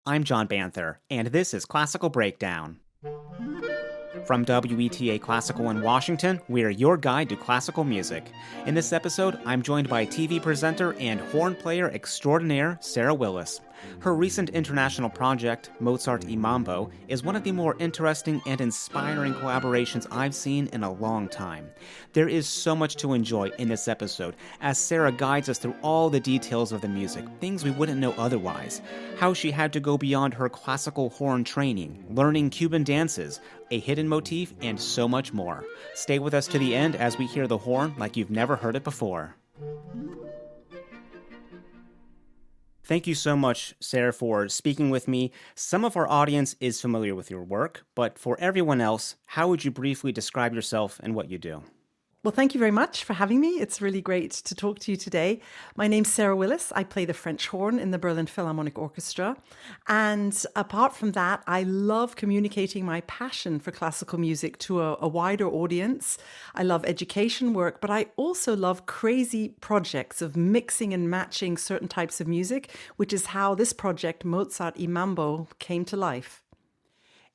I'm John Banther, and this is Classical Breakdown. From WETA Classical in Washington, we're your guide to classical music. In this episode, I'm joined by TV presenter and horn player extraordinaire Sarah Willis. Her recent international project, Mozart y Mambo, is one of the more interesting and inspiring collaborations I've seen in a long time. There is so much to enjoy in this episode, as Sarah guides us through all the details of the music, things we wouldn't know otherwise. How she had to go beyond her classical horn training, learning Cuban dances, a hidden motif, and so much more. Stay with us to the end as we hear the horn like you've never heard it before. Thank you so much, Sarah, for speaking with me. Some of our audience is familiar with your work, but for everyone else, how would you briefly describe yourself and what you do? Well, thank you very much for having me. It's really great to talk to you today. My name's Sarah Willis. I play the French horn in the Berlin Philharmonic Orchestra. And apart from that, I love communicating my passion for classical music to a wider audience. I love education work, but I also love crazy projects of mixing and matching certain types of music, which is how this project, Mozart y Mambo, came to life.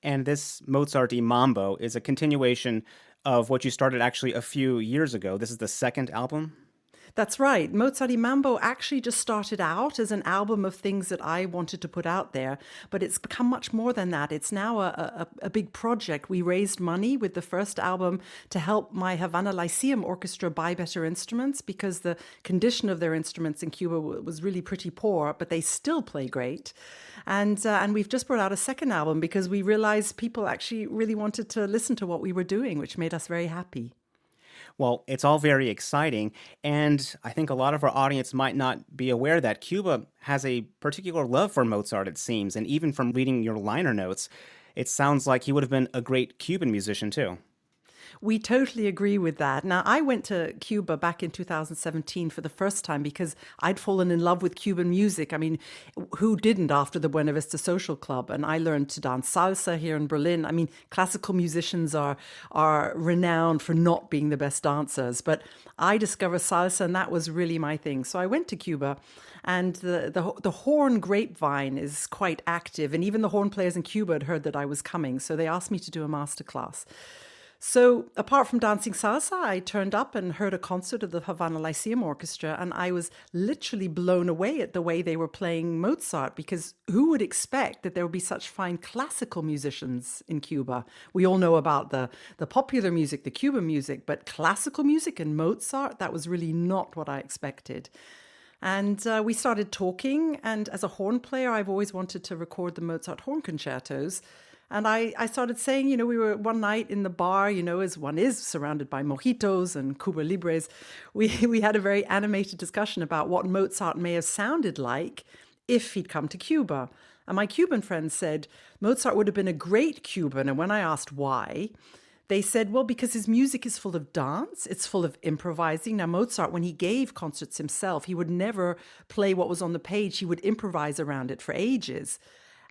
And this Mozart y Mambo is a continuation of what you started actually a few years ago. This is the second album? That's right. Mozart y Mambo actually just started out as an album of things that I wanted to put out there, but it's become much more than that. It's now a big project. We raised money with the first album to help my Havana Lyceum Orchestra buy better instruments because the condition of their instruments in Cuba was really pretty poor, but they still play great. And we've just brought out a second album because we realized people actually really wanted to listen to what we were doing, which made us very happy. Well, it's all very exciting, and I think a lot of our audience might not be aware that Cuba has a particular love for Mozart, it seems, and even from reading your liner notes, it sounds like he would have been a great Cuban musician, too. We totally agree with that. Now, I went to Cuba back in 2017 for the first time because I'd fallen in love with Cuban music. I mean, who didn't after the Buena Vista Social Club? And I learned to dance salsa here in Berlin. I mean, classical musicians are renowned for not being the best dancers, but I discovered salsa and that was really my thing. So I went to Cuba. And the horn grapevine is quite active. And even the horn players in Cuba had heard that I was coming. So they asked me to do a master class. So apart from dancing salsa, I turned up and heard a concert of the Havana Lyceum Orchestra, and I was literally blown away at the way they were playing Mozart, because who would expect that there would be such fine classical musicians in Cuba? We all know about the popular music, the Cuban music, but classical music and Mozart, that was really not what I expected. And we started talking, and as a horn player, I've always wanted to record the Mozart horn concertos. And I started saying, we were one night in the bar, as one is, surrounded by mojitos and Cuba Libres. We had a very animated discussion about what Mozart may have sounded like if he'd come to Cuba. And my Cuban friends said Mozart would have been a great Cuban. And when I asked why, they said, well, because his music is full of dance, it's full of improvising. Now, Mozart, when he gave concerts himself, he would never play what was on the page. He would improvise around it for ages.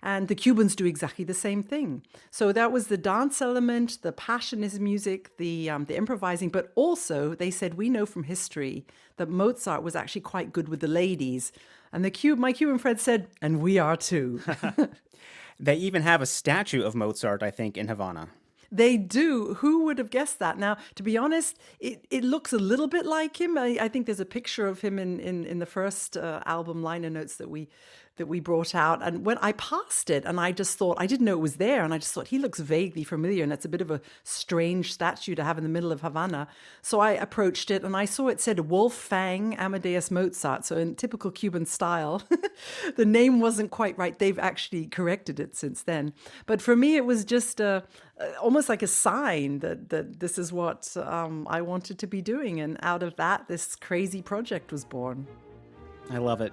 And the Cubans do exactly the same thing. So that was the dance element, the passion in his music, the improvising. But also, they said, we know from history that Mozart was actually quite good with the ladies. And my Cuban friend said, and we are too. They even have a statue of Mozart, I think, in Havana. They do. Who would have guessed that? Now, to be honest, it looks a little bit like him. I think there's a picture of him in the first album liner notes that we brought out. And when I passed it, and I just thought, I didn't know it was there, and I just thought, he looks vaguely familiar, and it's a bit of a strange statue to have in the middle of Havana. So I approached it, and I saw it said Wolfgang Amadeus Mozart, so in typical Cuban style. The name wasn't quite right. They've actually corrected it since then. But for me, it was just almost like a sign that this is what I wanted to be doing. And out of that, this crazy project was born. I love it.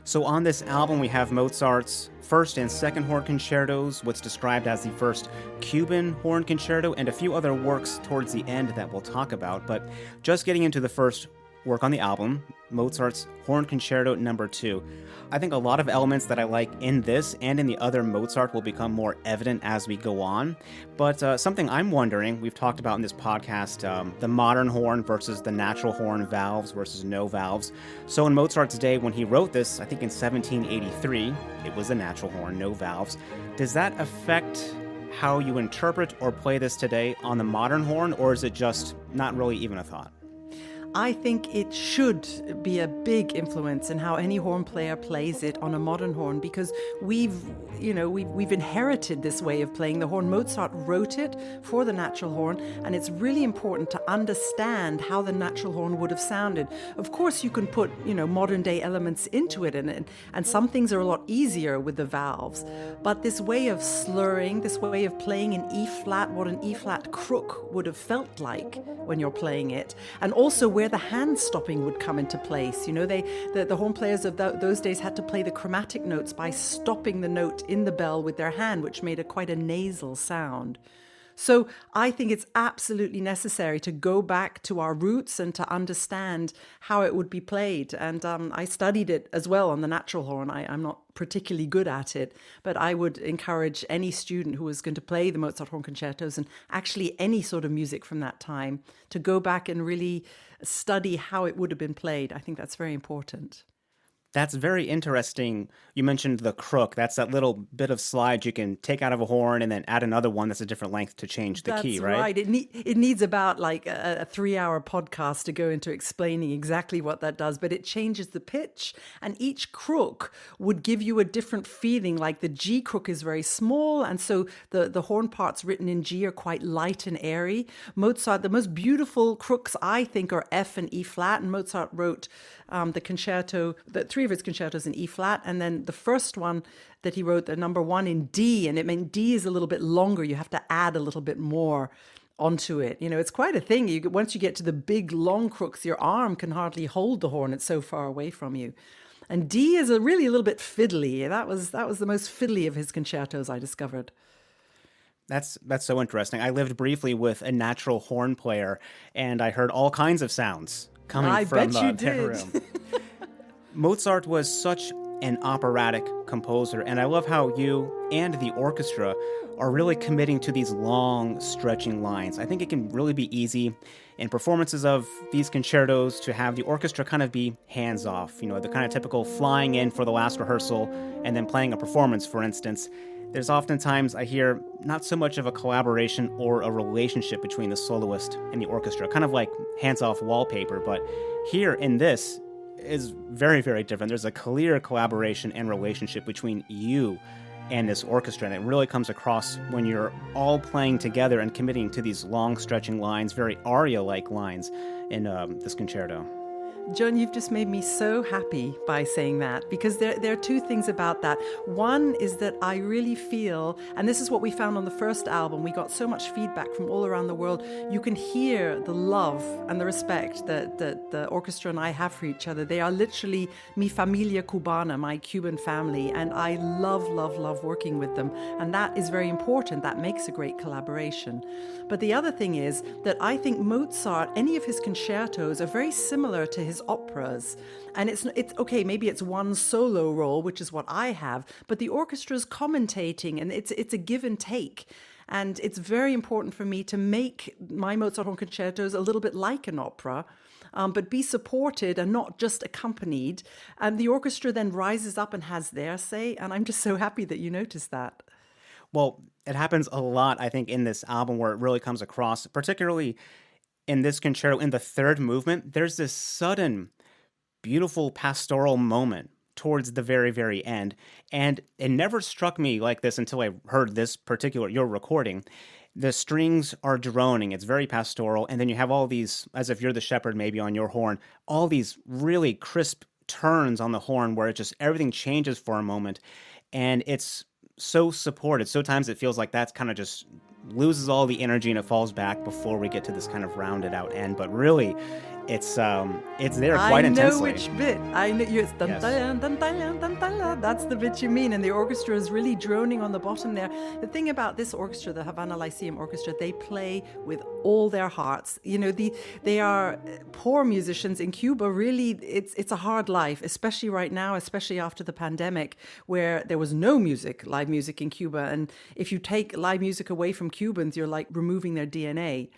So on this album, we have Mozart's first and second horn concertos, what's described as the first Cuban horn concerto, and a few other works towards the end that we'll talk about. But just getting into the first work on the album, Mozart's Horn Concerto No. 2. I think a lot of elements that I like in this and in the other Mozart will become more evident as we go on. But something I'm wondering, we've talked about in this podcast, the modern horn versus the natural horn, valves versus no valves. So in Mozart's day, when he wrote this, I think in 1783, it was the natural horn, no valves. Does that affect how you interpret or play this today on the modern horn, or is it just not really even a thought? I think it should be a big influence in how any horn player plays it on a modern horn, because we've inherited this way of playing the horn. Mozart wrote it for the natural horn, and it's really important to understand how the natural horn would have sounded. Of course, you can put, modern day elements into it, and some things are a lot easier with the valves. But this way of slurring, this way of playing in E flat, what an E flat crook would have felt like when you're playing it, and also where the hand stopping would come into place. The horn players of those days had to play the chromatic notes by stopping the note in the bell with their hand, which made quite a nasal sound. So I think it's absolutely necessary to go back to our roots and to understand how it would be played. And I studied it as well on the natural horn. I'm not particularly good at it, but I would encourage any student who is going to play the Mozart horn concertos, and actually any sort of music from that time, to go back and really study how it would have been played. I think that's very important. That's very interesting. You mentioned the crook. That's that little bit of slide you can take out of a horn and then add another one that's a different length to change the key, right? That's right. It needs about like a 3-hour podcast to go into explaining exactly what that does, but it changes the pitch, and each crook would give you a different feeling. Like the G crook is very small, and so the horn parts written in G are quite light and airy. Mozart, the most beautiful crooks, I think, are F and E flat, and Mozart wrote the concerto, the three of his concertos in E flat, and then the first one that he wrote, the number 1 in D, and it meant D is a little bit longer. You have to add a little bit more onto it. It's quite a thing. Once you get to the big long crooks, your arm can hardly hold the horn. It's so far away from you. And D is really a little bit fiddly. That was the most fiddly of his concertos, I discovered. That's so interesting. I lived briefly with a natural horn player, and I heard all kinds of sounds coming from their room. Mozart was such an operatic composer, and I love how you and the orchestra are really committing to these long, stretching lines. I think it can really be easy in performances of these concertos to have the orchestra kind of be hands-off, the kind of typical flying in for the last rehearsal and then playing a performance, for instance. There's oftentimes, I hear, not so much of a collaboration or a relationship between the soloist and the orchestra, kind of like hands-off wallpaper, but here in this is very, very different. There's a clear collaboration and relationship between you and this orchestra, and it really comes across when you're all playing together and committing to these long, stretching lines, very aria-like lines in this concerto. John, you've just made me so happy by saying that, because there are two things about that. One is that I really feel, and this is what we found on the first album, we got so much feedback from all around the world. You can hear the love and the respect that the orchestra and I have for each other. They are literally mi familia cubana, my Cuban family, and I love, love, love working with them. And that is very important. That makes a great collaboration. But the other thing is that I think Mozart, any of his concertos are very similar to his operas. And it's okay, maybe it's one solo role, which is what I have, but the orchestra is commentating, and it's a give and take. And it's very important for me to make my Mozart horn concertos a little bit like an opera, but be supported and not just accompanied. And the orchestra then rises up and has their say, and I'm just so happy that you noticed that. Well, it happens a lot, I think, in this album where it really comes across, particularly in this concerto, in the third movement. There's this sudden, beautiful pastoral moment towards the very, very end. And it never struck me like this until I heard your recording. The strings are droning, it's very pastoral, and then you have all these, as if you're the shepherd maybe on your horn, all these really crisp turns on the horn where everything changes for a moment. And it's so supported. Sometimes it feels like that's kind of just loses all the energy and it falls back before we get to this kind of rounded out end. But really, it's there quite I know intensely. which bit. I know it's dun Yes. dun dun dun dun dun. That's the bit you mean, and the orchestra is really droning on the bottom there. The thing about this orchestra, the Havana Lyceum Orchestra, they play with all their hearts. You know, they are poor musicians in Cuba. Really, it's a hard life, especially right now, especially after the pandemic, where there was no music, live music in Cuba, and if you take live music away from Cubans, you're like removing their DNA.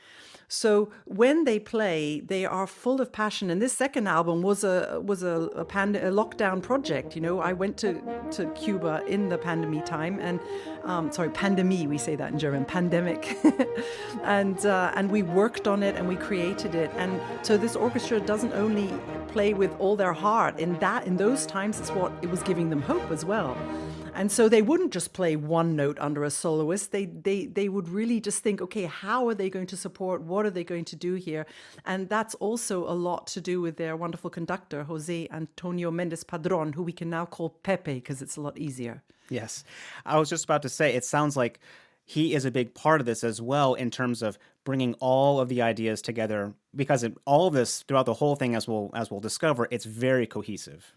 So when they play, they are full of passion. And this second album was a lockdown project. You know, I went to Cuba in the pandemic time, and pandemie, we say that in German, pandemic, and we worked on it and we created it. And so this orchestra doesn't only play with all their heart. In those times, it's what it was giving them hope as well. And so they wouldn't just play one note under a soloist. They would really just think, okay, how are they going to support? What are they going to do here? And that's also a lot to do with their wonderful conductor, Jose Antonio Mendez Padron, who we can now call Pepe because it's a lot easier. Yes. I was just about to say, it sounds like he is a big part of this as well in terms of bringing all of the ideas together, because all of this throughout the whole thing, as we'll discover, it's very cohesive.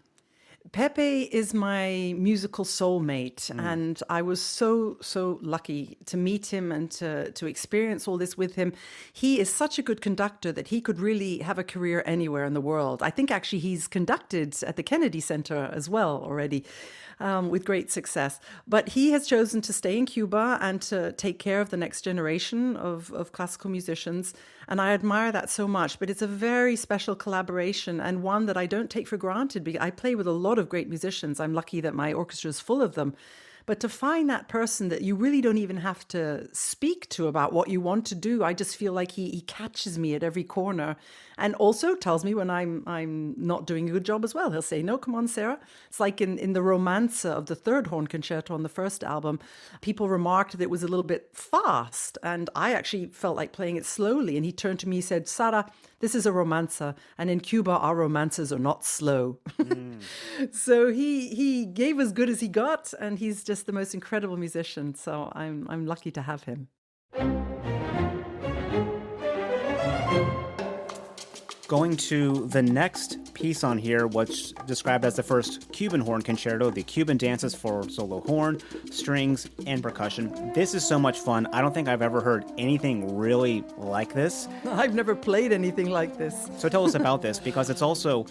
Pepe is my musical soulmate, and I was so lucky to meet him and to experience all this with him. He is such a good conductor that he could really have a career anywhere in the world. I think actually he's conducted at the Kennedy Center as well already. With great success. But he has chosen to stay in Cuba and to take care of the next generation of classical musicians. And I admire that so much. But it's a very special collaboration, and one that I don't take for granted, because I play with a lot of great musicians. I'm lucky that my orchestra is full of them. But to find that person that you really don't even have to speak to about what you want to do, I just feel like he catches me at every corner, and also tells me when I'm not doing a good job as well. He'll say, "No, come on, Sarah." It's like in the Romanza of the third horn concerto on the first album, people remarked that it was a little bit fast, and I actually felt like playing it slowly. And he turned to me and said, "Sarah, this is a romanza, and in Cuba our romances are not slow." So he gave as good as he got, and he's just the most incredible musician. So I'm lucky to have him. Going to the next piece on here, what's described as the first Cuban horn concerto, the Cuban Dances for solo horn, strings, and percussion. This is so much fun. I don't think I've ever heard anything really like this. I've never played anything like this. So tell us about this, because it's also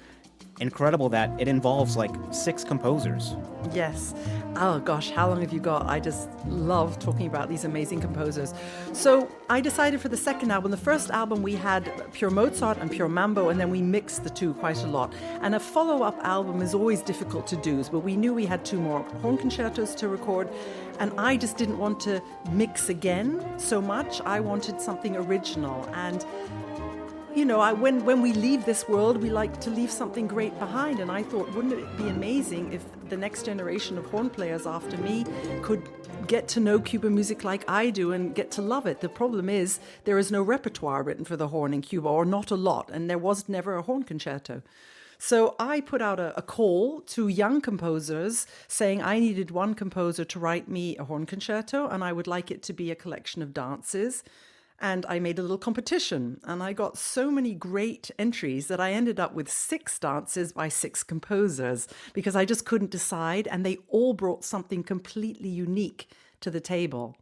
incredible that it involves like 6 composers. Yes. Oh gosh, how long have you got? I just love talking about these amazing composers. So I decided for the second album, the first album we had pure Mozart and pure Mambo, and then we mixed the two quite a lot. And a follow-up album is always difficult to do, but we knew we had 2 more horn concertos to record, and I just didn't want to mix again so much. I wanted something original, and you know, when we leave this world, we like to leave something great behind. And I thought, wouldn't it be amazing if the next generation of horn players after me could get to know Cuban music like I do and get to love it? The problem is there is no repertoire written for the horn in Cuba, or not a lot, and there was never a horn concerto. So I put out a call to young composers saying I needed one composer to write me a horn concerto, and I would like it to be a collection of dances. And I made a little competition, and I got so many great entries that I ended up with 6 dances by 6 composers, because I just couldn't decide, and they all brought something completely unique to the table.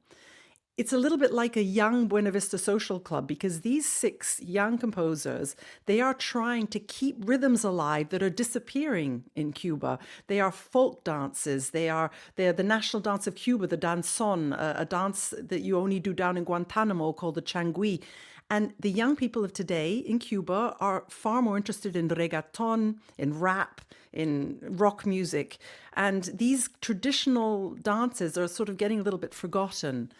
It's a little bit like a young Buena Vista Social Club, because these 6 young composers, they are trying to keep rhythms alive that are disappearing in Cuba. They are folk dances. They're the national dance of Cuba, the danzón, a dance that you only do down in Guantanamo called the changui. And the young people of today in Cuba are far more interested in reggaeton, in rap, in rock music. And these traditional dances are sort of getting a little bit forgotten.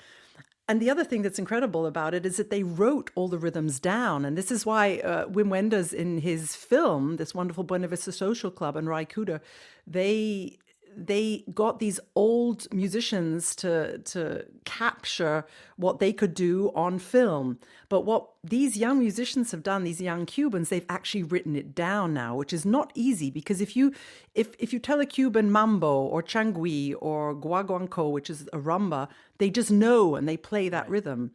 And the other thing that's incredible about it is that they wrote all the rhythms down. And this is why Wim Wenders, in his film, this wonderful Buena Vista Social Club, and Ry Cooder, they got these old musicians to capture what they could do on film. But what these young musicians have done, these young Cubans, they've actually written it down now, which is not easy, because if you tell a Cuban mambo or changui or guaguancó, which is a rumba, they just know and they play that rhythm.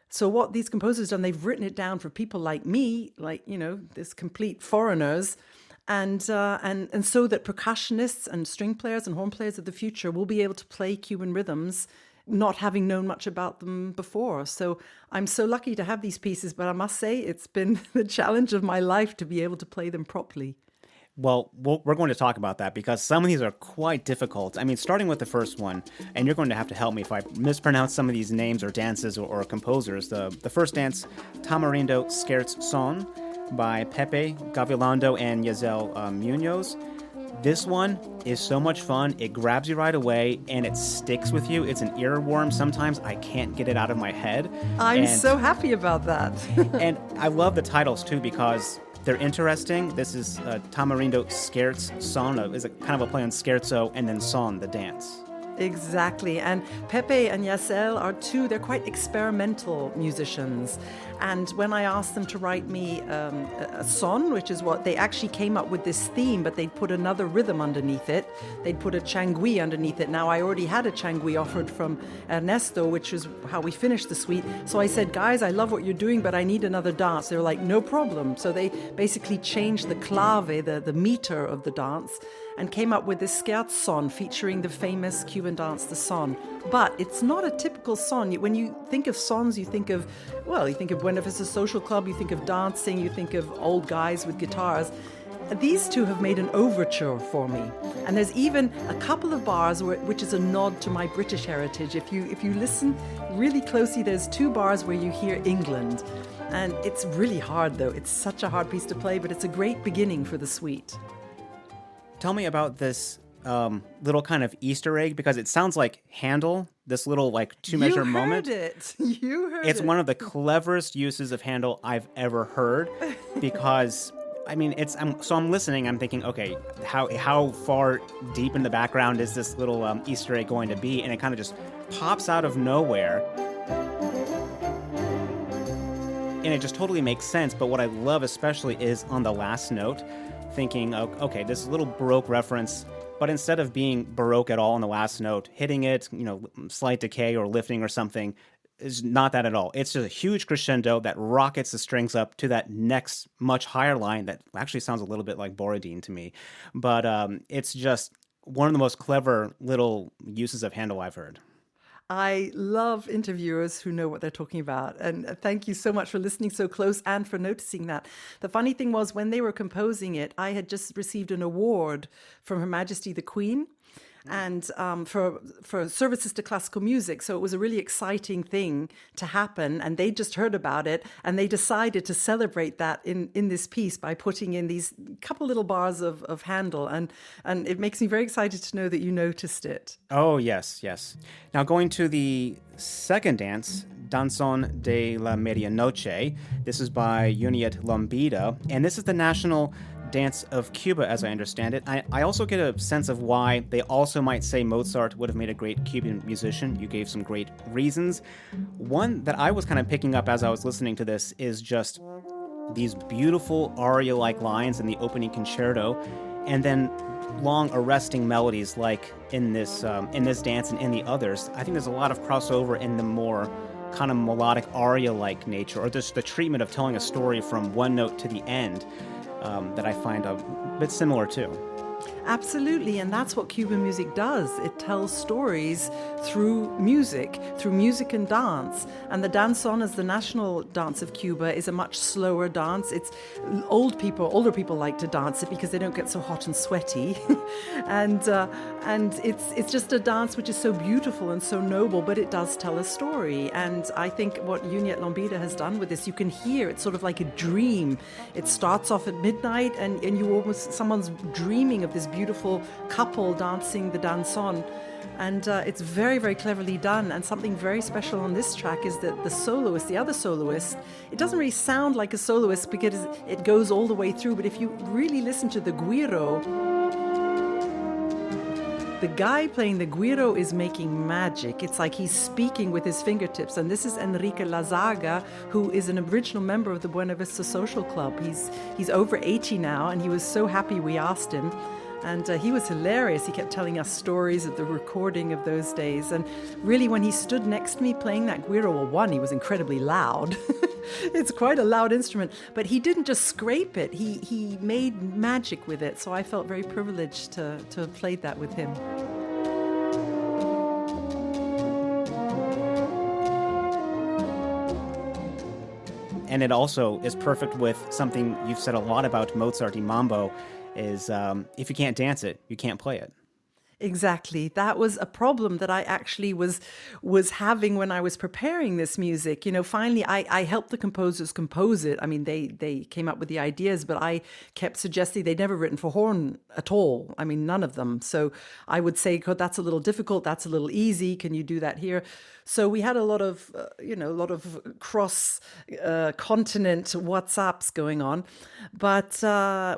So what these composers done, they've written it down for people like me, like, this complete foreigners, and so that percussionists and string players and horn players of the future will be able to play Cuban rhythms, not having known much about them before. So I'm so lucky to have these pieces, but I must say it's been the challenge of my life to be able to play them properly. Well, we're going to talk about that because some of these are quite difficult. I mean, starting with the first one, and you're going to have to help me if I mispronounce some of these names or dances or composers. The first dance, Tamarindo Scherz Son by Pepe Gavilando and Yazel Munoz. This one is so much fun. It grabs you right away, and it sticks with you. It's an earworm. Sometimes I can't get it out of my head. I'm so happy about that. And I love the titles, too, because they're interesting. This is Tamarindo Scherz Son. Is a kind of a play on scherzo and then son, the dance. Exactly. And Pepe and Yazel are they're quite experimental musicians. And when I asked them to write me a son, which is what they actually came up with this theme, but they'd put another rhythm underneath it. They'd put a changui underneath it. Now, I already had a changui offered from Ernesto, which is how we finished the suite. So I said, guys, I love what you're doing, but I need another dance. They were like, no problem. So they basically changed the clave, the meter of the dance, and came up with this scherz son featuring the famous Cuban dance, the son. But it's not a typical son. When you think of sons, you think of Buena Vista Social Club, you think of dancing, you think of old guys with guitars. These two have made an overture for me. And there's even a couple of bars which is a nod to my British heritage. If you listen really closely, there's 2 bars where you hear England. And it's really hard, though. It's such a hard piece to play, but it's a great beginning for the suite. Tell me about this little kind of Easter egg, because it sounds like Handel, this little like 2-measure moment. You heard it. It's one of the cleverest uses of Handel I've ever heard, because I mean, I'm listening, I'm thinking, okay, how far deep in the background is this little Easter egg going to be? And it kind of just pops out of nowhere. And it just totally makes sense. But what I love especially is on the last note, thinking, okay, this is a little Baroque reference, but instead of being Baroque at all on the last note, hitting it, slight decay or lifting or something, is not that at all. It's just a huge crescendo that rockets the strings up to that next much higher line that actually sounds a little bit like Borodin to me. But it's just one of the most clever little uses of Handel I've heard. I love interviewers who know what they're talking about. And thank you so much for listening so close and for noticing that. The funny thing was, when they were composing it, I had just received an award from Her Majesty the Queen, and for services to classical music. So it was a really exciting thing to happen, and they just heard about it, and they decided to celebrate that in this piece by putting in these couple little bars of Handel, and it makes me very excited to know that you noticed it. Oh, yes. Now going to the second dance, Danzón de la Medianoche. This is by Juliet Lombida, and this is the national dance of Cuba, as I understand it. I also get a sense of why they also might say Mozart would have made a great Cuban musician. You gave some great reasons. One that I was kind of picking up as I was listening to this is just these beautiful aria-like lines in the opening concerto, and then long arresting melodies like in this dance and in the others. I think there's a lot of crossover in the more kind of melodic aria-like nature, or just the treatment of telling a story from one note to the end, that I find a bit similar too. Absolutely, and that's what Cuban music does. It tells stories through music and dance. And the danzón, as the national dance of Cuba, is a much slower dance. It's older people like to dance it because they don't get so hot and sweaty. and it's just a dance which is so beautiful and so noble, but it does tell a story. And I think what Juliet Lombida has done with this, you can hear it's sort of like a dream. It starts off at midnight, and someone's dreaming of this beautiful couple dancing the danzón. And it's very, very cleverly done. And something very special on this track is that the other soloist, it doesn't really sound like a soloist because it goes all the way through. But if you really listen to the güiro, the guy playing the güiro is making magic. It's like he's speaking with his fingertips. And this is Enrique Lazaga, who is an original member of the Buena Vista Social Club. He's over 80 now, and he was so happy we asked him. And he was hilarious. He kept telling us stories of the recording of those days. And really, when he stood next to me playing that Guiro, well, one, he was incredibly loud. It's quite a loud instrument. But he didn't just scrape it. He made magic with it. So I felt very privileged to have played that with him. And it also is perfect with something you've said a lot about Mozart y Mambo, is if you can't dance it, you can't play it. Exactly. That was a problem that I actually was having when I was preparing this music. You know, finally, I helped the composers compose it. I mean, they came up with the ideas, but I kept suggesting they'd never written for horn at all. I mean, none of them. So I would say, "God, that's a little difficult. That's a little easy. Can you do that here?" So we had a lot of, cross continent WhatsApps going on. But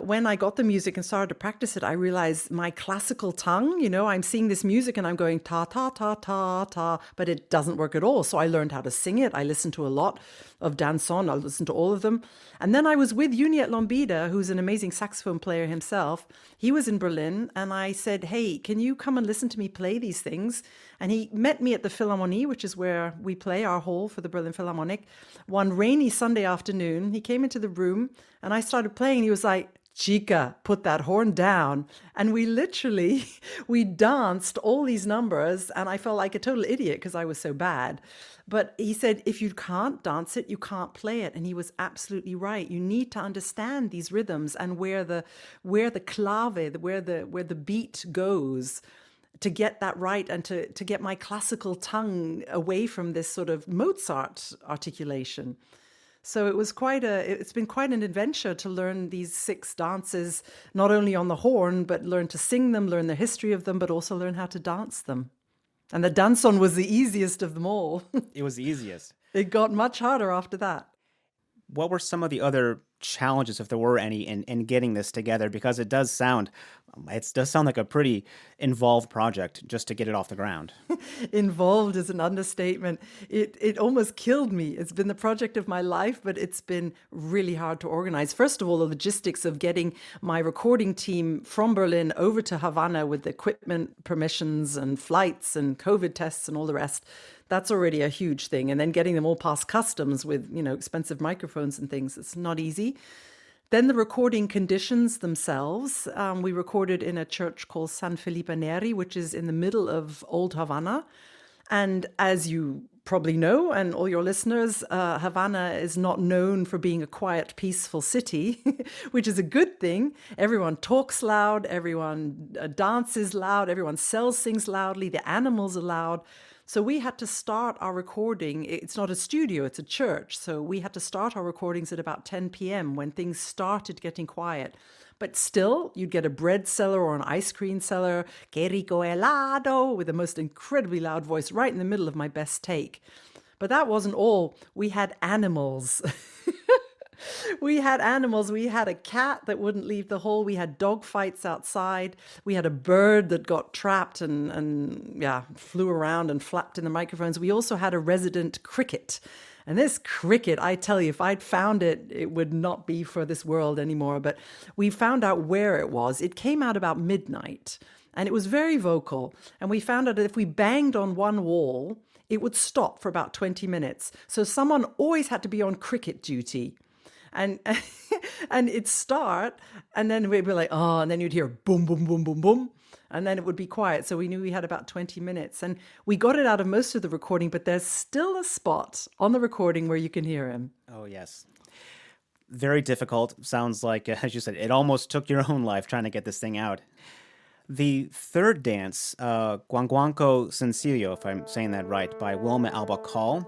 when I got the music and started to practice it, I realized my classical tongue, I'm seeing this music and I'm going ta, ta, ta, ta, ta, but it doesn't work at all. So I learned how to sing it. I listened to a lot of danson. I listened to all of them. And then I was with Juniet Lombida, who's an amazing saxophone player himself. He was in Berlin, and I said, "Hey, can you come and listen to me play these things?" And he met me at the Philharmonie, which is where we play our hall for the Berlin Philharmonic. One rainy Sunday afternoon, he came into the room, and I started playing, and he was like, "Chica, put that horn down." And we danced all these numbers, and I felt like a total idiot because I was so bad. But he said, if you can't dance it, you can't play it. And he was absolutely right. You need to understand these rhythms and where the clave, where the beat goes, to get that right and to get my classical tongue away from this sort of Mozart articulation. So it's been quite an adventure to learn these 6 dances, not only on the horn, but learn to sing them, learn the history of them, but also learn how to dance them. And the danson was the easiest of them all. It was the easiest. It got much harder after that. What were some of the other challenges, if there were any, in getting this together? Because it does sound like a pretty involved project just to get it off the ground. Involved is an understatement. It almost killed me. It's been the project of my life, but it's been really hard to organize. First of all, the logistics of getting my recording team from Berlin over to Havana with equipment permissions and flights and COVID tests and all the rest. That's already a huge thing. And then getting them all past customs with, expensive microphones and things, it's not easy. Then the recording conditions themselves. We recorded in a church called San Felipe Neri, which is in the middle of Old Havana. And as you probably know, and all your listeners, Havana is not known for being a quiet, peaceful city, which is a good thing. Everyone talks loud, everyone dances loud, everyone sells things loudly, the animals are loud. So we had to start our recording. It's not a studio, it's a church. So we had to start our recordings at about 10 p.m. when things started getting quiet. But still, you'd get a bread seller or an ice cream seller, que rico helado, with the most incredibly loud voice right in the middle of my best take. But that wasn't all. We had animals. We had animals. We had a cat that wouldn't leave the hole. We had dog fights outside. We had a bird that got trapped and flew around and flapped in the microphones. We also had a resident cricket. And this cricket, I tell you, if I'd found it, it would not be for this world anymore. But we found out where it was. It came out about midnight, and it was very vocal. And we found out that if we banged on one wall, it would stop for about 20 minutes. So someone always had to be on cricket duty. And it'd start, and then we'd be like, oh, and then you'd hear boom, boom, boom, boom, boom, and then it would be quiet. So we knew we had about 20 minutes, and we got it out of most of the recording, but there's still a spot on the recording where you can hear him. Oh, yes. Very difficult. Sounds like, as you said, it almost took your own life trying to get this thing out. The third dance, Guanguanco Sencillo, if I'm saying that right, by Wilma Albacall.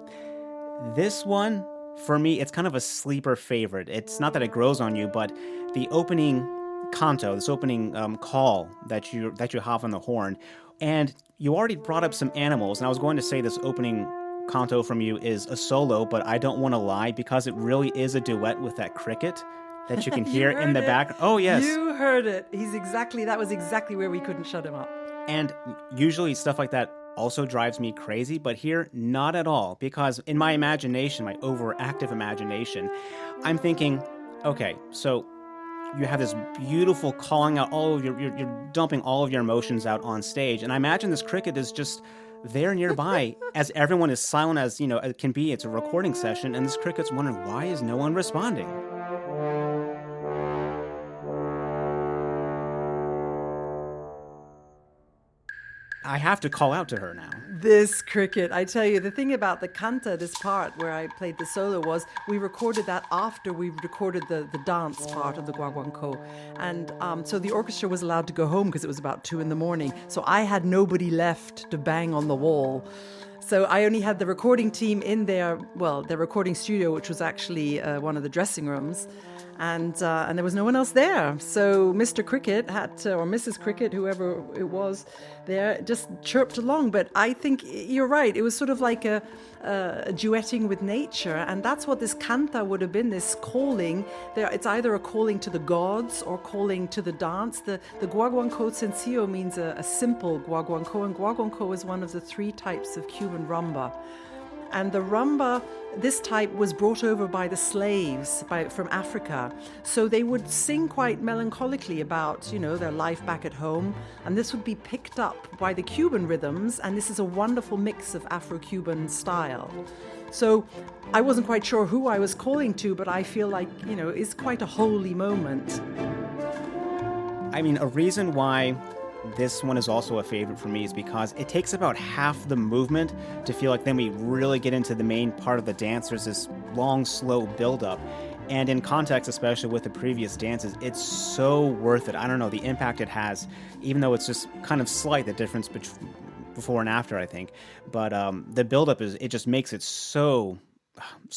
This one, for me, it's kind of a sleeper favorite. It's not that it grows on you, but the opening canto, this opening call that you have on the horn, and you already brought up some animals, and I was going to say this opening canto from you is a solo, but I don't want to lie because it really is a duet with that cricket that you can hear in the back. Oh, yes. You heard it. That was exactly where we couldn't shut him up. And usually stuff like that also drives me crazy, but here, not at all, because in my imagination, my overactive imagination, I'm thinking, okay, so you have this beautiful calling out all of you're dumping all of your emotions out on stage. And I imagine this cricket is just there nearby as everyone is silent as, it can be. It's a recording session, and this cricket's wondering, why is no one responding? I have to call out to her now. This cricket, I tell you, the thing about the canta, this part where I played the solo, was we recorded that after we recorded the dance part of the guaguancó. And so the orchestra was allowed to go home because it was about 2 a.m. So I had nobody left to bang on the wall. So I only had the recording team in their recording studio, which was actually one of the dressing rooms. And there was no one else there. So Mr. Cricket had to, or Mrs. Cricket, whoever it was there, just chirped along. But I think you're right. It was sort of like a duetting with nature. And that's what this canta would have been, this calling. It's either a calling to the gods or calling to the dance. The guaguancó sencillo means a simple guaguancó. And guaguancó is one of the 3 types of Cuban rumba. And the rumba, this type, was brought over by the slaves from Africa. So they would sing quite melancholically about, their life back at home. And this would be picked up by the Cuban rhythms. And this is a wonderful mix of Afro-Cuban style. So I wasn't quite sure who I was calling to, but I feel like, it's quite a holy moment. I mean, a reason why this one is also a favorite for me is because it takes about half the movement to feel like then we really get into the main part of the dance. There's this long, slow build-up. And in context, especially with the previous dances, it's so worth it. I don't know, the impact it has, even though it's just kind of slight, the difference before and after, I think. But the build-up, it just makes it so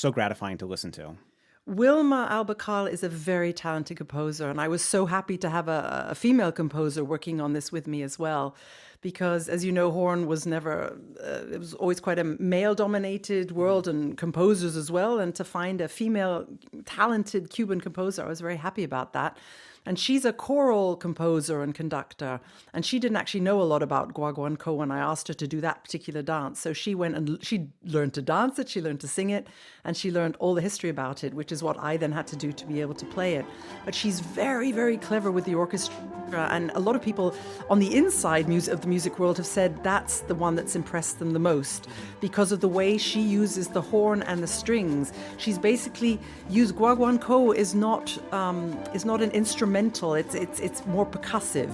gratifying to listen to. Wilma Albacal is a very talented composer, and I was so happy to have a female composer working on this with me as well, because, as you know, horn was never, it was always quite a male-dominated world, and composers as well, and to find a female talented Cuban composer, I was very happy about that. And she's a choral composer and conductor. And she didn't actually know a lot about guaguancó when I asked her to do that particular dance. So she went and she learned to dance it, she learned to sing it, and she learned all the history about it, which is what I then had to do to be able to play it. But she's very, very clever with the orchestra. And a lot of people on the inside of the music world have said that's the one that's impressed them the most because of the way she uses the horn and the strings. She's basically used guaguancó is not an instrumental. It's more percussive.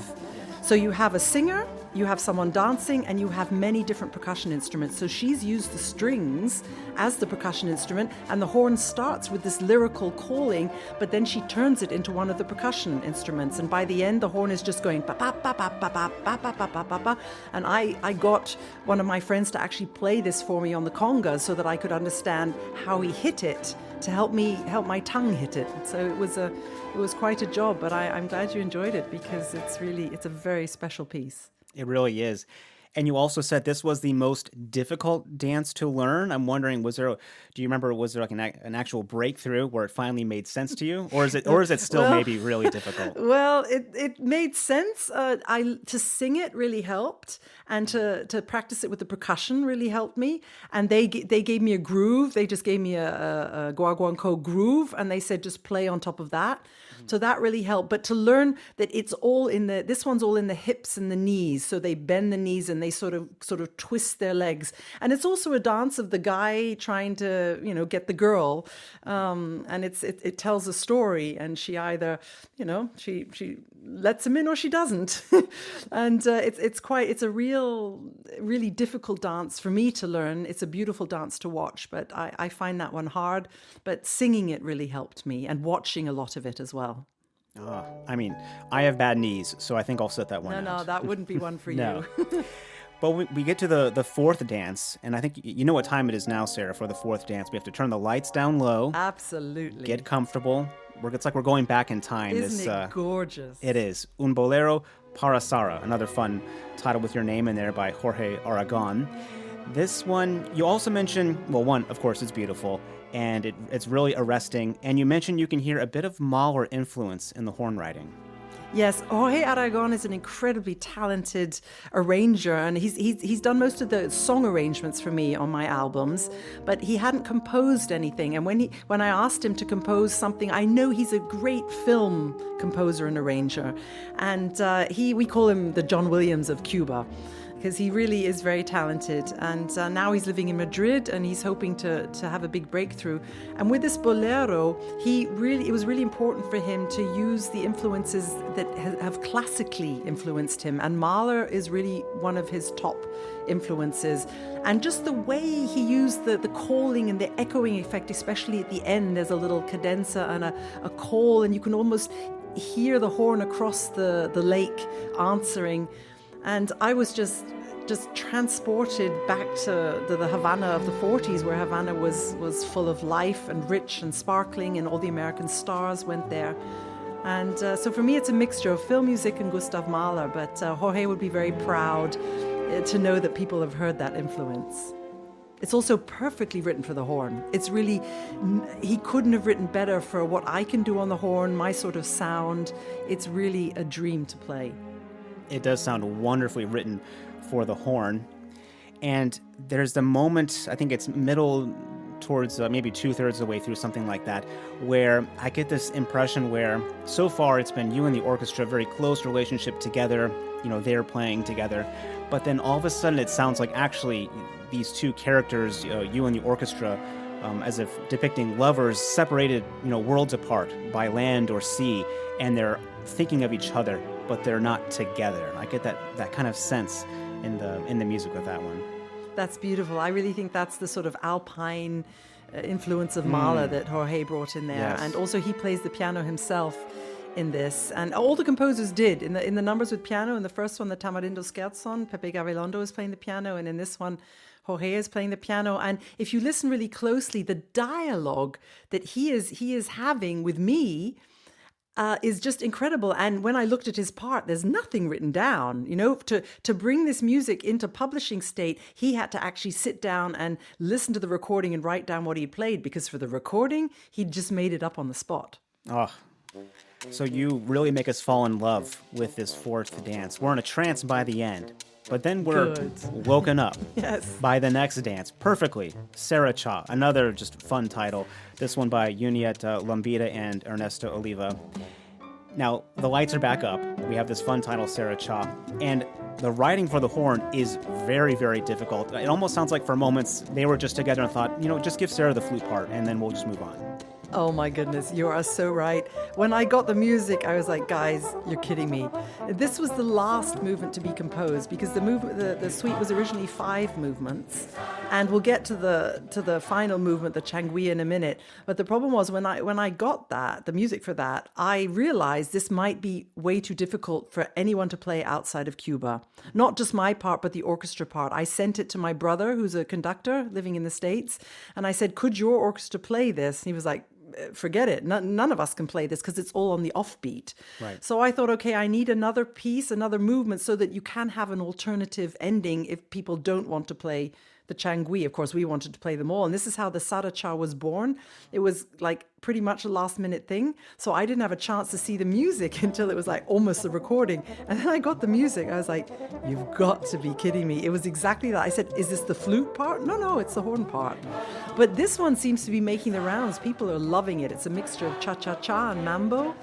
So you have a singer, you have someone dancing, and you have many different percussion instruments. So she's used the strings as the percussion instrument, and the horn starts with this lyrical calling, but then she turns it into one of the percussion instruments. And by the end, the horn is just going pa pa pa pa pa pa pa pa pa pa pa pa. And I got one of my friends to actually play this for me on the congas so that I could understand how he hit it to help my tongue hit it. So it was quite a job, but I'm glad you enjoyed it because it's a very special piece. It really is. And you also said this was the most difficult dance to learn. I'm wondering, was there like an actual breakthrough where it finally made sense to you? Or is it still maybe really difficult? Well, it made sense. To sing it really helped, and to practice it with the percussion really helped me. And they gave me a groove. They just gave me a guaguancó groove, and they said just play on top of that. So that really helped. But to learn that this one's all in the hips and the knees. So they bend the knees and they sort of twist their legs. And it's also a dance of the guy trying to, get the girl. And it tells a story. And she either, she lets him in or she doesn't. And it's a really difficult dance for me to learn. It's a beautiful dance to watch, but I find that one hard. But singing it really helped me, and watching a lot of it as well. I mean, I have bad knees, so I think I'll set that one out. No, that wouldn't be one for you. But we get to the fourth dance, and I think you know what time it is now, Sarah, for the fourth dance. We have to turn the lights down low. Absolutely. Get comfortable. It's like we're going back in time. Isn't it gorgeous? It is. Un Bolero para Sara, another fun title with your name in there by Jorge Aragon. This one, you also mentioned, well, one, of course, it's beautiful, and it's really arresting. And you mentioned you can hear a bit of Mahler influence in the horn writing. Yes, Jorge Aragon is an incredibly talented arranger, and he's done most of the song arrangements for me on my albums, but he hadn't composed anything. And when I asked him to compose something, I know he's a great film composer and arranger, and we call him the John Williams of Cuba, because he really is very talented. And now he's living in Madrid, and he's hoping to have a big breakthrough. And with this bolero, it was really important for him to use the influences that have classically influenced him. And Mahler is really one of his top influences. And just the way he used the calling and the echoing effect, especially at the end, there's a little cadenza and a call, and you can almost hear the horn across the lake answering. And I was just transported back to the Havana of the 40s, where Havana was full of life and rich and sparkling, and all the American stars went there. And so for me, it's a mixture of film music and Gustav Mahler, but Jorge would be very proud to know that people have heard that influence. It's also perfectly written for the horn. It's really, he couldn't have written better for what I can do on the horn, my sort of sound. It's really a dream to play. It does sound wonderfully written for the horn. And there's the moment, I think it's middle towards maybe 2/3 of the way through, something like that, where I get this impression where so far it's been you and the orchestra, very close relationship together, they're playing together. But then all of a sudden it sounds like actually these two characters, you and the orchestra, as if depicting lovers separated, worlds apart by land or sea, and they're thinking of each other, but they're not together. I get that kind of sense in the music with that one. That's beautiful. I really think that's the sort of alpine influence of Mahler that Jorge brought in there. Yes. And also he plays the piano himself in this. And all the composers did. In the numbers with piano, in the first one, the Tamarindo Scherzon, Pepe Gabilondo is playing the piano, and in this one, Jorge is playing the piano. And if you listen really closely, the dialogue that he is having with me is just incredible. And when I looked at his part, there's nothing written down. To bring this music into publishing state, he had to actually sit down and listen to the recording and write down what he played, because for the recording, he just made it up on the spot. Oh, so you really make us fall in love with this fourth dance. We're in a trance by the end, but then we're woken up Yes. by the next dance perfectly. Sarah Cha, another just fun title. This one by Junietta Lambida and Ernesto Oliva. Now, the lights are back up. We have this fun title, Sarah Cha, and the writing for the horn is very, very difficult. It almost sounds like for moments they were just together and thought, just give Sarah the flute part and then we'll just move on. Oh my goodness, you are so right. When I got the music, I was like, guys, you're kidding me. This was the last movement to be composed, because the suite was originally 5 movements, and we'll get to the final movement, the Changui, in a minute. But the problem was when I got the music for that, I realized this might be way too difficult for anyone to play outside of Cuba. Not just my part, but the orchestra part. I sent it to my brother, who's a conductor living in the States, and I said, could your orchestra play this? And he was like, forget it. None of us can play this because it's all on the offbeat. Right. So I thought, okay, I need another piece, another movement, so that you can have an alternative ending if people don't want to play the Changui. Of course, we wanted to play them all. And this is how the Saracha was born. It was like pretty much a last minute thing. So I didn't have a chance to see the music until it was like almost a recording. And then I got the music. I was like, you've got to be kidding me. It was exactly that. I said, is this the flute part? No, it's the horn part. But this one seems to be making the rounds. People are loving it. It's a mixture of cha-cha-cha and mambo,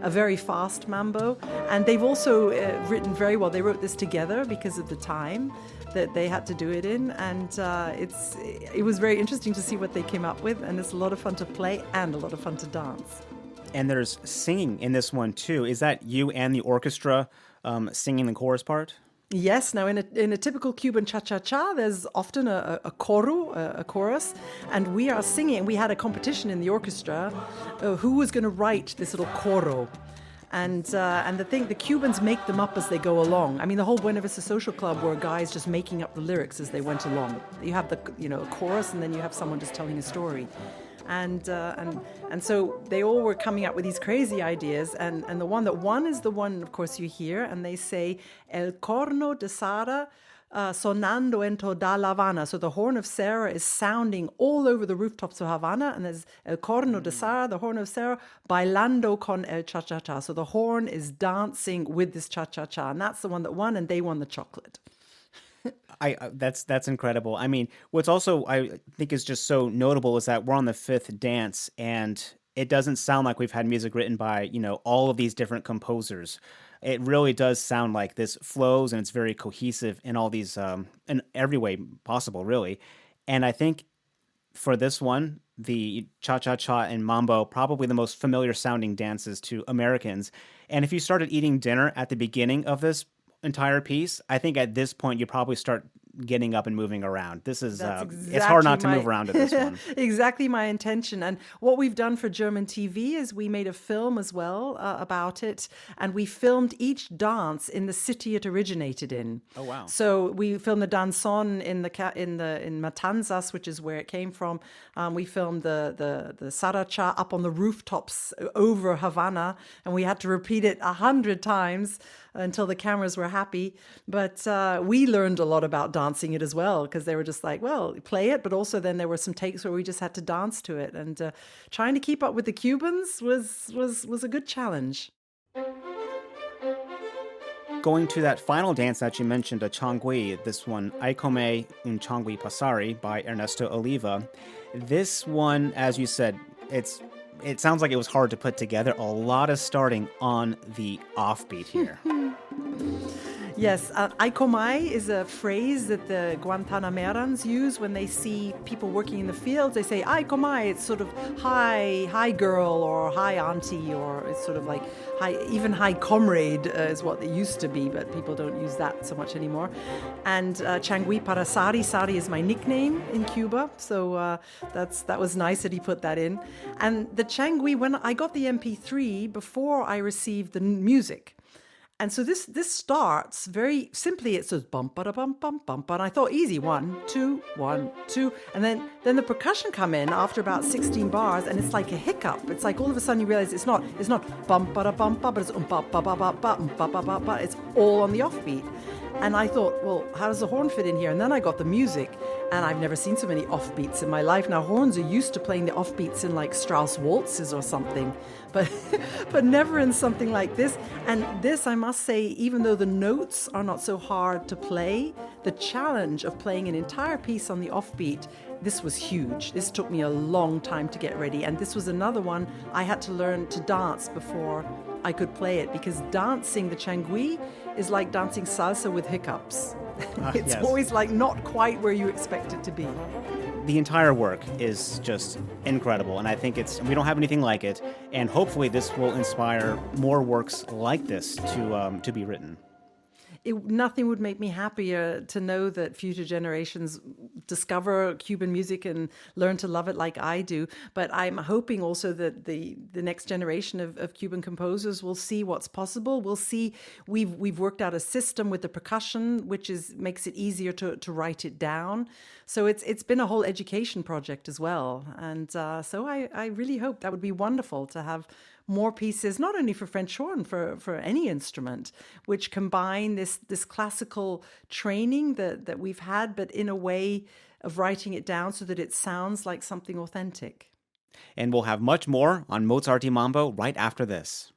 a very fast mambo. And they've also written very well. They wrote this together because of the time that they had to do it in, and it was very interesting to see what they came up with, and it's a lot of fun to play and a lot of fun to dance. And there's singing in this one too. Is that you and the orchestra singing the chorus part? Yes. Now, in a typical Cuban cha-cha-cha, there's often a coro, a chorus, and we are singing. We had a competition in the orchestra who was going to write this little coro. And the Cubans make them up as they go along. I mean, the whole Buena Vista Social Club were guys just making up the lyrics as they went along. You have the a chorus, and then you have someone just telling a story. And so they all were coming up with these crazy ideas, and the one that won is the one, of course, you hear, and they say El corno de Sara sonando en toda La Habana. So the horn of Serra is sounding all over the rooftops of Havana, and there's el corno de Serra, the horn of Serra, bailando con el cha-cha-cha. So the horn is dancing with this cha-cha-cha, and that's the one that won, and they won the chocolate. That's incredible. I mean, what's also I think is just so notable is that we're on the fifth dance, and it doesn't sound like we've had music written by, all of these different composers. It really does sound like this flows and it's very cohesive in all these, in every way possible, really. And I think for this one, the cha-cha-cha and mambo, probably the most familiar sounding dances to Americans. And if you started eating dinner at the beginning of this entire piece, I think at this point you probably start getting up and moving around. This is it's hard not to move around to this one. Exactly my intention. And what we've done for German TV is we made a film as well about it, and we filmed each dance in the city it originated in. Oh wow. So we filmed the danzón in Matanzas, which is where it came from. We filmed the saracha up on the rooftops over Havana, and we had to repeat it 100 times until the cameras were happy. But we learned a lot about dancing it as well, because they were just like, well, play it, but also then there were some takes where we just had to dance to it. And trying to keep up with the Cubans was a good challenge. Going to that final dance that you mentioned, a changui, this one, Ay Come un Changui Pasari by Ernesto Oliva. This one, as you said, it sounds like it was hard to put together. A lot of starting on the offbeat here. Yes, ay comay is a phrase that the Guantanamerans use when they see people working in the fields. They say, ay comay, it's sort of hi girl or hi auntie, or it's sort of like even hi comrade is what it used to be, but people don't use that so much anymore. And changui para Sari. Sari is my nickname in Cuba, so that was nice that he put that in. And the changui, when I got the MP3 before I received the music. And so this starts very simply. It says bum ba da bum bum bum, and I thought easy 1 2 1 2, and then the percussion come in after about 16 bars, and it's like a hiccup. It's like all of a sudden you realize it's not bum ba da bum ba, but it's ba ba ba ba ba ba ba ba. It's all on the offbeat. And I thought, well, how does the horn fit in here? And then I got the music, and I've never seen so many offbeats in my life. Now, horns are used to playing the offbeats in like Strauss waltzes or something, but never in something like this. And this, I must say, even though the notes are not so hard to play, the challenge of playing an entire piece on the offbeat, this was huge. This took me a long time to get ready. And this was another one I had to learn to dance before I could play it, because dancing the changui is like dancing salsa with hiccups. It's yes. always like not quite where you expect it to be. The entire work is just incredible, and I think we don't have anything like it, and hopefully this will inspire more works like this to be written. Nothing would make me happier to know that future generations discover Cuban music and learn to love it like I do. But I'm hoping also that the next generation of Cuban composers will see what's possible. We'll see we've worked out a system with the percussion, which makes it easier to write it down. So it's been a whole education project as well. And so I really hope that would be wonderful to have more pieces, not only for French horn, for any instrument, which combine this classical training that we've had, but in a way of writing it down so that it sounds like something authentic. And we'll have much more on Mozart y Mambo right after this.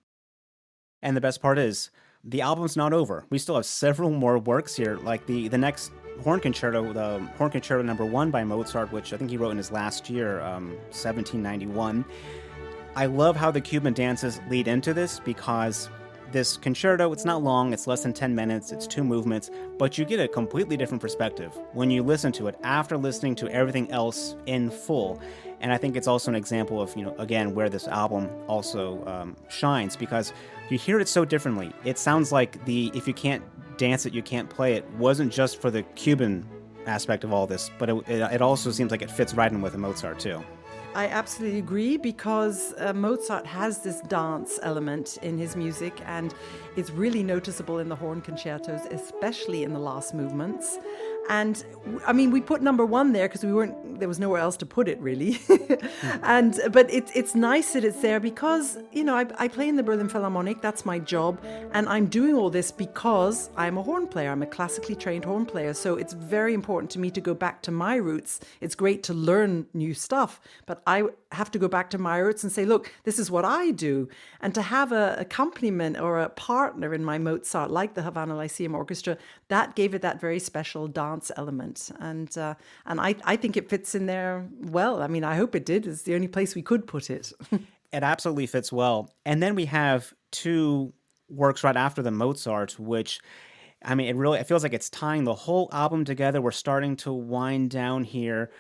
And the best part is, the album's not over. We still have several more works here, like the next horn concerto, the Horn Concerto No. 1 by Mozart, which I think he wrote in his last year, 1791. I love how the Cuban dances lead into this, because this concerto, it's not long, it's less than 10 minutes, it's 2 movements, but you get a completely different perspective when you listen to it after listening to everything else in full. And I think it's also an example of, again, where this album also shines, because you hear it so differently. It sounds like if you can't dance it, you can't play it, wasn't just for the Cuban aspect of all this, but it also seems like it fits right in with Mozart too. I absolutely agree, because Mozart has this dance element in his music, and it's really noticeable in the horn concertos, especially in the last movements. And I mean, we put number 1 there because there was nowhere else to put it, really. But it's nice that it's there because, I play in the Berlin Philharmonic. That's my job. And I'm doing all this because I'm a horn player. I'm a classically trained horn player. So it's very important to me to go back to my roots. It's great to learn new stuff, but I have to go back to my roots and say, look, this is what I do. And to have an accompaniment or a partner in my Mozart, like the Havana Lyceum Orchestra, that gave it that very special dance element. And I think it fits in there well. I mean, I hope it did. It's the only place we could put it. It absolutely fits well. And then we have two works right after the Mozart, which, I mean, it feels like it's tying the whole album together. We're starting to wind down here,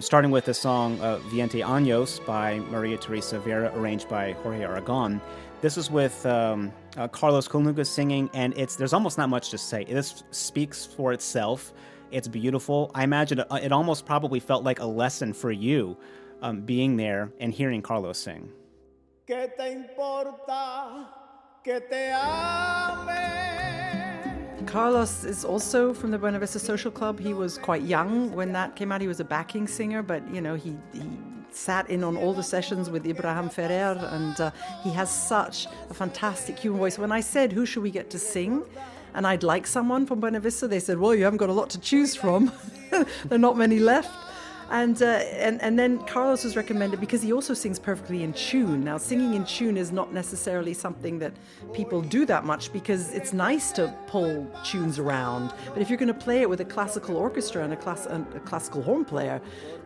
starting with the song Veinte Años by Maria Teresa Vera, arranged by Jorge Aragon. This is with Carlos Colunga singing, and there's almost not much to say. This speaks for itself. It's beautiful. I imagine it almost probably felt like a lesson for you, being there and hearing Carlos sing. ¿Qué te importa que te ame? Carlos is also from the Buena Vista Social Club. He was quite young when that came out. He was a backing singer, but he sat in on all the sessions with Ibrahim Ferrer, and he has such a fantastic Cuban voice. When I said, who should we get to sing? And I'd like someone from Buena Vista, they said, well, you haven't got a lot to choose from. There are not many left. And then Carlos was recommended because he also sings perfectly in tune. Now, singing in tune is not necessarily something that people do that much because it's nice to pull tunes around. But if you're going to play it with a classical orchestra and a classical horn player,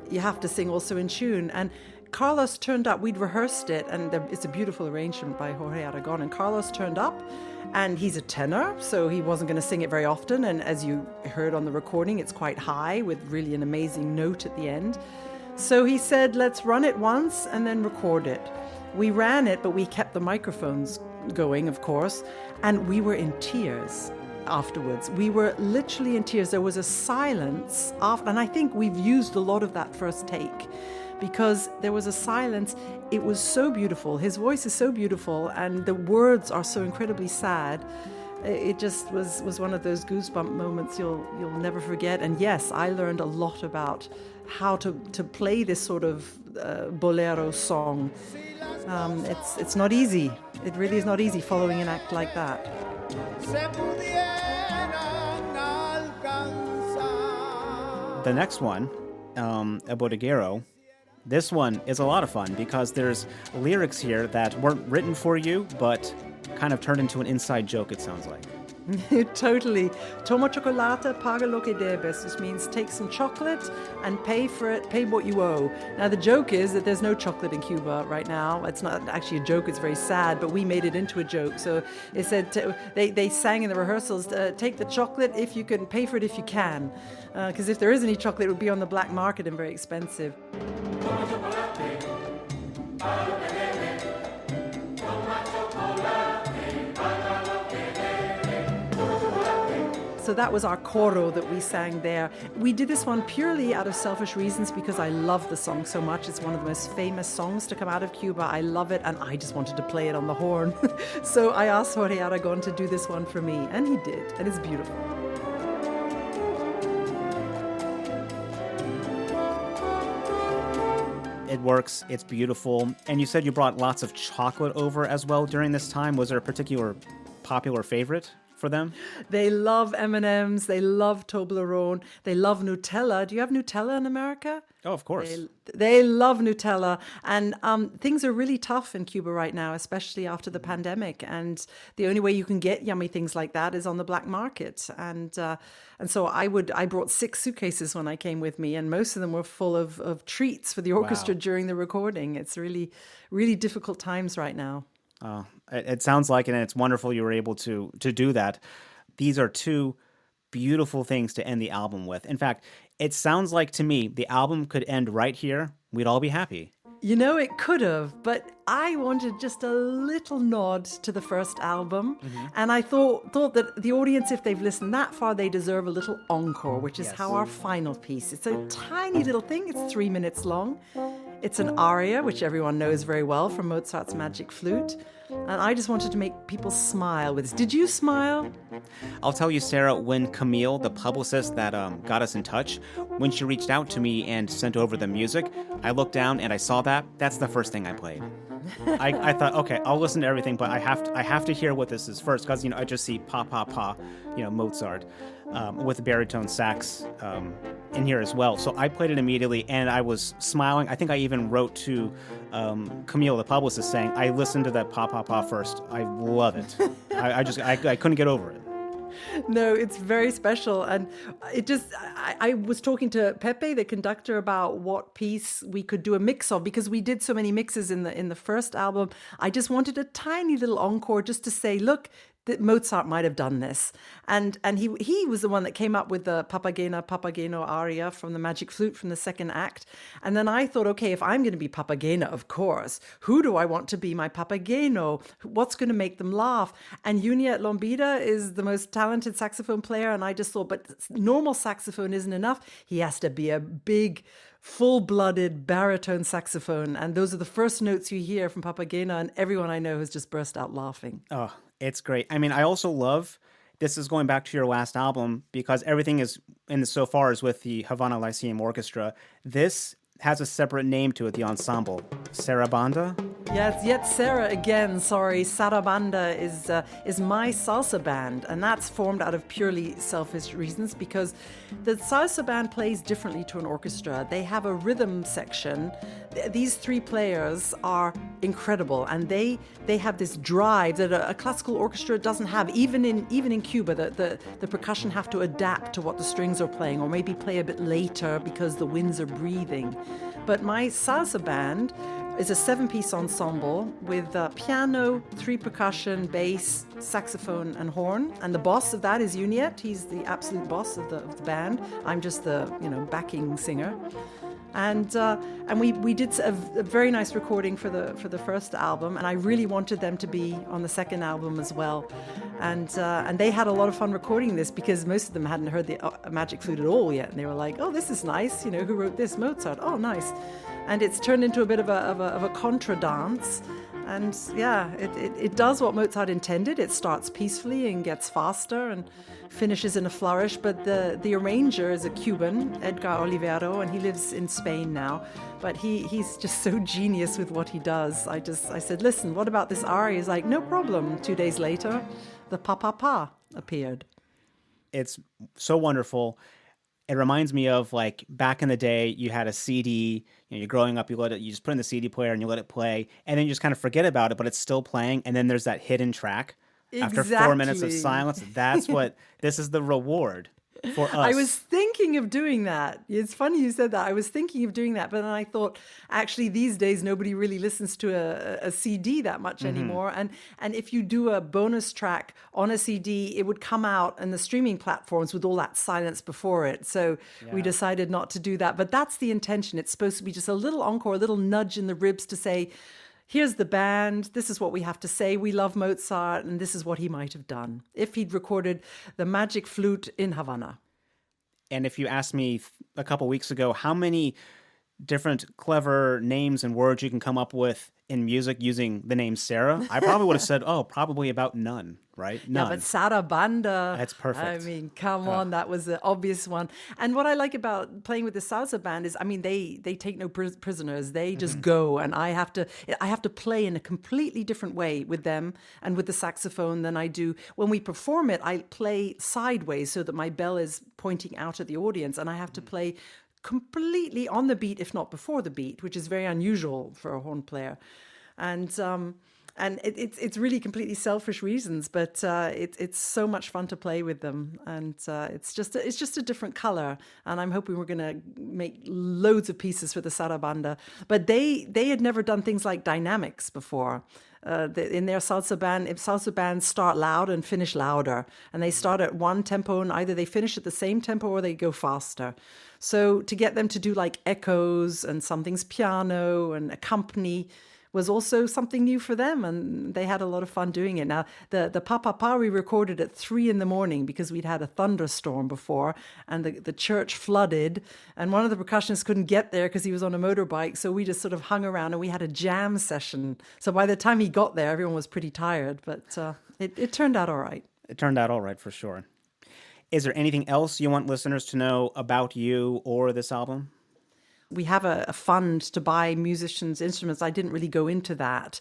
you have to sing also in tune. And Carlos turned up. We'd rehearsed it, and it's a beautiful arrangement by Jorge Aragon. And Carlos turned up, and he's a tenor, so he wasn't going to sing it very often. And as you heard on the recording, it's quite high with really an amazing note at the end. So he said, let's run it once and then record it. We ran it, but we kept the microphones going, of course, and we were in tears afterwards. We were literally in tears. There was a silence after, and I think we've used a lot of that first take because there was a silence. It was so beautiful. His voice is so beautiful, and the words are so incredibly sad. It just was one of those goosebump moments you'll never forget. And yes, I learned a lot about how to play this sort of bolero song. It's not easy. It really is not easy following an act like that. The next one, El Bodeguero, this one is a lot of fun because there's lyrics here that weren't written for you, but kind of turned into an inside joke, it sounds like. Totally. Toma chocolate, paga lo que debes. This means take some chocolate and pay for it, pay what you owe. Now, the joke is that there's no chocolate in Cuba right now. It's not actually a joke, it's very sad, but we made it into a joke. So it said, they sang in the rehearsals, take the chocolate if you can, pay for it if you can. Because if there is any chocolate, it would be on the black market and very expensive. So that was our coro that we sang there. We did this one purely out of selfish reasons because I love the song so much. It's one of the most famous songs to come out of Cuba. I love it, and I just wanted to play it on the horn. So I asked Jorge Aragon to do this one for me, and he did, and it's beautiful. It works, it's beautiful. And you said you brought lots of chocolate over as well during this time. Was there a particular popular favorite for them? They love M&Ms, they love Toblerone, they love Nutella. Do you have Nutella in America? Oh, of course. They love Nutella. And things are really tough in Cuba right now, especially after the pandemic. And the only way you can get yummy things like that is on the black market. And so I brought 6 suitcases when I came with me, and most of them were full of treats for the orchestra during the recording. It's really, really difficult times right now. It sounds like it, and it's wonderful you were able to do that. These are 2 beautiful things to end the album with. In fact, it sounds like to me the album could end right here. We'd all be happy. You know, it could have, but I wanted just a little nod to the first album. Mm-hmm. And I thought that the audience, if they've listened that far, they deserve a little encore, which is how our final piece. It's a tiny little thing. It's 3 minutes long. It's an aria, which everyone knows very well from Mozart's Magic Flute. And I just wanted to make people smile with this. Did you smile? I'll tell you, Sarah, when Camille, the publicist that got us in touch, when she reached out to me and sent over the music, I looked down and I saw that. That's the first thing I played. I thought, okay, I'll listen to everything, but I have to hear what this is first, because I just see pa pa pa, Mozart, with baritone sax in here as well. So I played it immediately, and I was smiling. I think I even wrote to Camille, the publicist, saying, I listened to that pa pa pa first. I love it. I couldn't get over it. No, it's very special. And I was talking to Pepe, the conductor, about what piece we could do a mix of, because we did so many mixes in the first album. I just wanted a tiny little encore just to say, look, that Mozart might have done this. And he was the one that came up with the Papageno aria from the Magic Flute from the second act. And then I thought, okay, if I'm going to be Papageno, of course, who do I want to be my Papageno? What's going to make them laugh? And Juniet Lombida is the most talented saxophone player. And I just thought, but normal saxophone isn't enough. He has to be a big, full-blooded baritone saxophone. And those are the first notes you hear from Papageno, and everyone I know has just burst out laughing. Oh, it's great. I mean, I also love, this is going back to your last album, because everything is in the so far is with the Havana Lyceum Orchestra. This has a separate name to it, the ensemble. Sarabanda? Yes, yet Sarah again, sorry. Sarabanda is my salsa band, and that's formed out of purely selfish reasons, because the salsa band plays differently to an orchestra. They have a rhythm section. These three players are incredible, and they have this drive that a classical orchestra doesn't have. Even in Cuba, the percussion have to adapt to what the strings are playing, or maybe play a bit later because the winds are breathing. But my salsa band is a 7-piece ensemble with piano, 3 percussion, bass, saxophone, and horn. And the boss of that is Juniet. He's the absolute boss of the band. I'm just the backing singer. And we did a very nice recording for the first album, and I really wanted them to be on the second album as well. And they had a lot of fun recording this, because most of them hadn't heard the Magic Flute at all yet, and they were like, "Oh, this is nice. Who wrote this? Mozart. Oh, nice." And it's turned into a bit of a contra dance. And yeah, it does what Mozart intended. It starts peacefully and gets faster and finishes in a flourish. But the arranger is a Cuban, Edgar Olivero, and he lives in Spain now. But he's just so genius with what he does. I said, listen, what about this aria? He's like, no problem. 2 days later, the pa pa pa appeared. It's so wonderful. It reminds me of, like, back in the day, you had a CD, you're growing up, you just put in the CD player and you let it play, and then you just kind of forget about it, but it's still playing, and then there's that hidden track. Exactly. After 4 minutes of silence, that's what, this is the reward for us. I was thinking of doing that. It's funny you said that. I was thinking of doing that, but then I thought, actually, these days, nobody really listens to a CD that much anymore. And if you do a bonus track on a CD, it would come out in the streaming platforms with all that silence before it. So we decided not to do that. But that's the intention. It's supposed to be just a little encore, a little nudge in the ribs to say, here's the band, this is what we have to say, we love Mozart, and this is what he might have done if he'd recorded the Magic Flute in Havana. And if you asked me a couple weeks ago how many different clever names and words you can come up with in music using the name Sarah, I probably would have said, probably about none, right? None. Yeah, but Sarabanda. That's perfect. I mean, come on, that was the obvious one. And what I like about playing with the salsa band is, I mean, they take no prisoners. They just go, and I have to play in a completely different way with them and with the saxophone than I do when we perform it. I play sideways so that my bell is pointing out at the audience, and I have to play completely on the beat, if not before the beat, which is very unusual for a horn player. And it's really completely selfish reasons, but it's so much fun to play with them, and it's just a different color. And I'm hoping we're going to make loads of pieces for the Sarabanda. But they had never done things like dynamics before. In their salsa band, if salsa bands start loud and finish louder, and they start at one tempo, and either they finish at the same tempo or they go faster. So to get them to do like echoes and something's piano and accompany was also something new for them, and they had a lot of fun doing it. Now, the Pa we recorded at 3 a.m. because we'd had a thunderstorm before, and the church flooded, and one of the percussionists couldn't get there because he was on a motorbike, so we just sort of hung around and we had a jam session. So by the time he got there, everyone was pretty tired, but it turned out all right. It turned out all right for sure. Is there anything else you want listeners to know about you or this album? We have a fund to buy musicians' instruments. I didn't really go into that.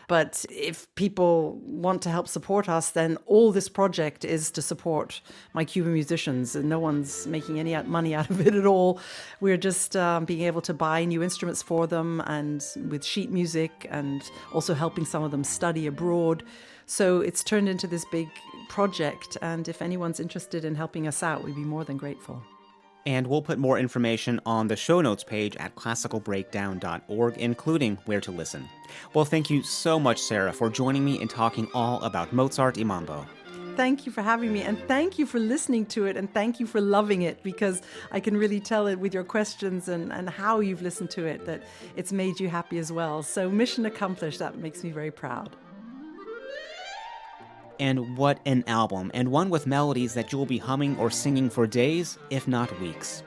But if people want to help support us, then all this project is to support my Cuban musicians. And no one's making any money out of it at all. We're just being able to buy new instruments for them, and with sheet music, and also helping some of them study abroad. So it's turned into this big project. And if anyone's interested in helping us out, we'd be more than grateful. And we'll put more information on the show notes page at classicalbreakdown.org, including where to listen. Well, thank you so much, Sarah, for joining me and talking all about Mozart y Mambo. Thank you for having me, and thank you for listening to it, and thank you for loving it, because I can really tell it with your questions and how you've listened to it that it's made you happy as well. So mission accomplished. That makes me very proud. And what an album, and one with melodies that you'll be humming or singing for days, if not weeks.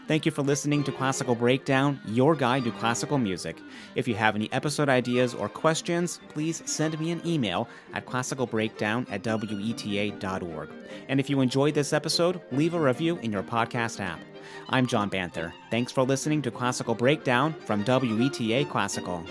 Thank you for listening to Classical Breakdown, your guide to classical music. If you have any episode ideas or questions, please send me an email at classicalbreakdown@weta.org. And if you enjoyed this episode, leave a review in your podcast app. I'm John Banther. Thanks for listening to Classical Breakdown from WETA Classical.